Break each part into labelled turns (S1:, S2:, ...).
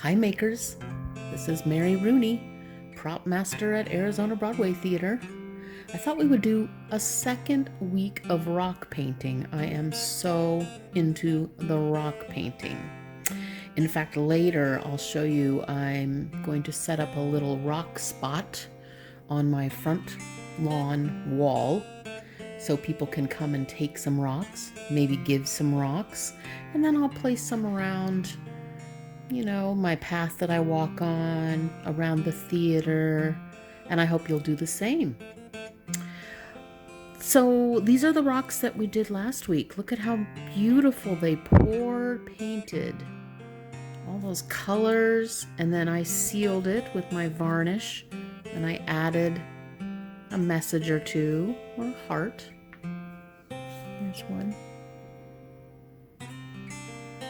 S1: Hi makers, this is Mary Rooney, prop master at Arizona Broadway Theater. I thought we would do a second week of rock painting. I am so into the rock painting. In fact, later I'll show you I'm going to set up a little rock spot on my front lawn wall so people can come and take some rocks, maybe give some rocks, and then I'll place some around, my path that I walk on, around the theater, and I hope you'll do the same. So these are the rocks that we did last week. Look at how beautiful they pour painted. All those colors, and then I sealed it with my varnish, and I added a message or two, or a heart. Here's one.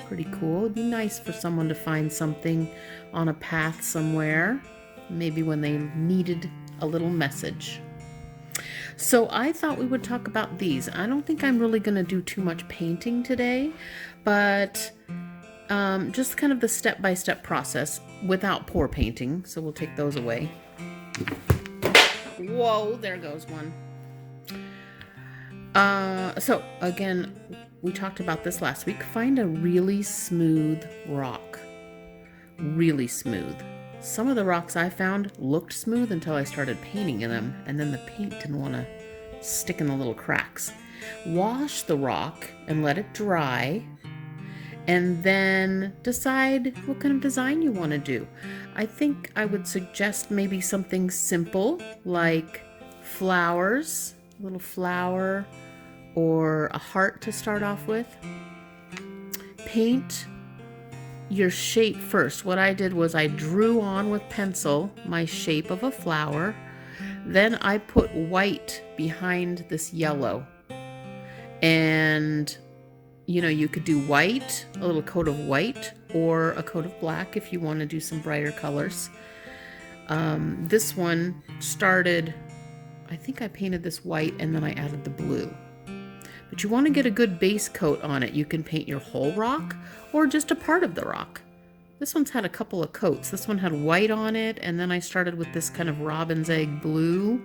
S1: Pretty cool. It'd be nice for someone to find something on a path somewhere, maybe when they needed a little message. So I thought we would talk about these. I don't think I'm really going to do too much painting today, but just kind of the step-by-step process without pour painting. So we'll take those away. Whoa, there goes one. So again, we talked about this last week. Find a really smooth rock. Really smooth. Some of the rocks I found looked smooth until I started painting in them, and then the paint didn't want to stick in the little cracks. Wash the rock and let it dry, and then decide what kind of design you want to do. I think I would suggest maybe something simple like flowers, a little flower, or a heart to start off with. Paint your shape first. What I did was I drew on with pencil my shape of a flower. Then I put white behind this yellow. And, you could do white, a little coat of white, or a coat of black if you want to do some brighter colors. This one started, I think I painted this white and then I added the blue. But you want to get a good base coat on it. You can paint your whole rock or just a part of the rock. This one's had a couple of coats. This one had white on it, and then I started with this kind of robin's egg blue,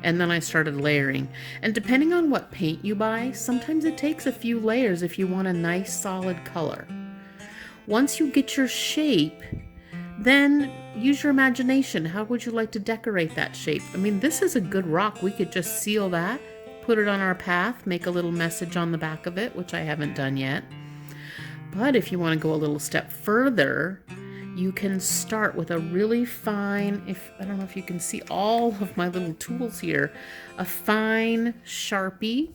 S1: and then I started layering. And depending on what paint you buy, sometimes it takes a few layers if you want a nice solid color. Once you get your shape, then use your imagination. How would you like to decorate that shape? I mean, this is a good rock. We could just seal that, put it on our path, make a little message on the back of it, which I haven't done yet. But if you want to go a little step further, you can start with a really fine, I don't know if you can see all of my little tools here, a fine Sharpie,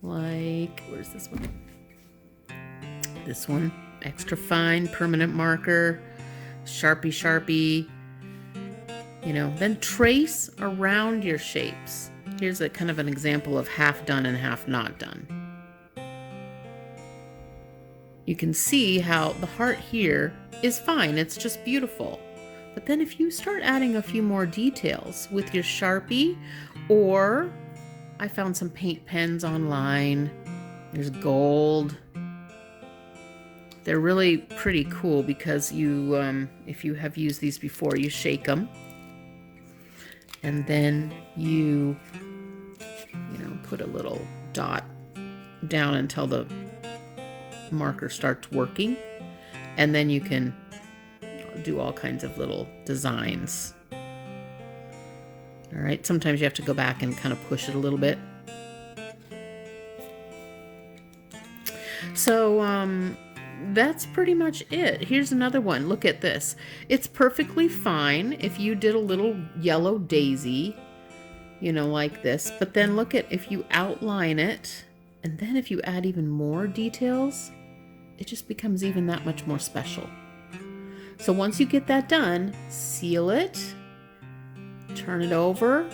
S1: like, where's this one? This one, extra fine permanent marker, Sharpie, then trace around your shapes. Here's a kind of an example of half done and half not done. You can see how the heart here is fine. It's just beautiful. But then if you start adding a few more details with your Sharpie, or I found some paint pens online. There's gold. They're really pretty cool because you, if you have used these before, you shake them. And then you put a little dot down until the marker starts working, and then you can do all kinds of little designs. All right, sometimes you have to go back and kind of push it a little bit. So that's pretty much it. Here's another one. Look at this. It's perfectly fine if you did a little yellow daisy, like this, but then look at if you outline it, and then if you add even more details, it just becomes even that much more special. So once you get that done, seal it, turn it over,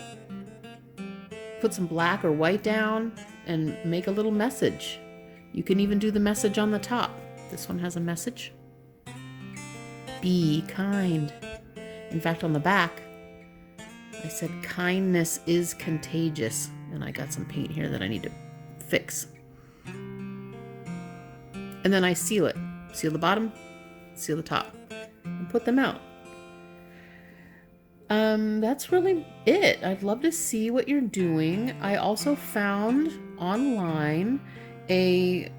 S1: put some black or white down, and make a little message. You can even do the message on the top. This one has a message. Be kind. In fact, on the back, I said kindness is contagious, and I got some paint here that I need to fix. And then I seal it. Seal the bottom, seal the top. And put them out. That's really it. I'd love to see what you're doing. I also found online a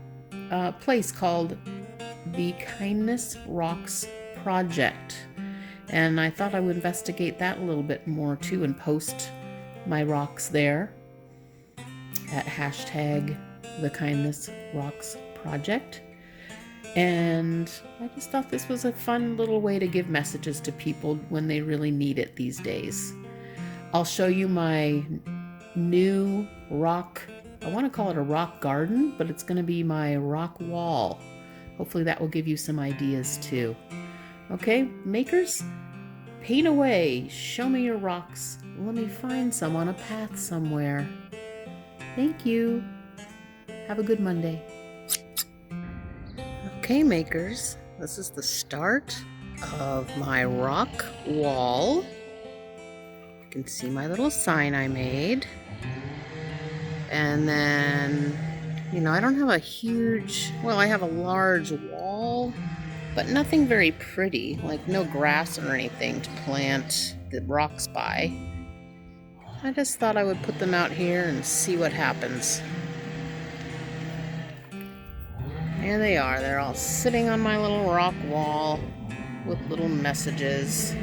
S1: place called the Kindness Rocks Project, and I thought I would investigate that a little bit more too and post my rocks there at hashtag the Kindness Rocks Project. And I just thought this was a fun little way to give messages to people when they really need it these days. I'll show you my new rock, I want to call it a rock garden, but it's going to be my rock wall. Hopefully that will give you some ideas too. Okay, makers, paint away. Show me your rocks. Let me find some on a path somewhere. Thank you. Have a good Monday. Okay, makers, this is the start of my rock wall. You can see my little sign I made. And then, I don't have a huge, well, I have a large wall, but nothing very pretty, like no grass or anything to plant the rocks by. I just thought I would put them out here and see what happens. There they are. They're all sitting on my little rock wall with little messages.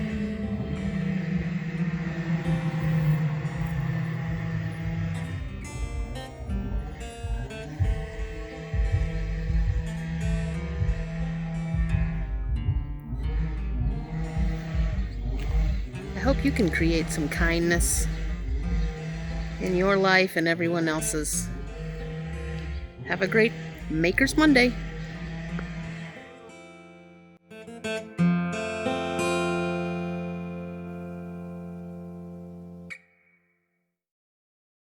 S1: I hope you can create some kindness in your life and everyone else's. Have a great Makers Monday.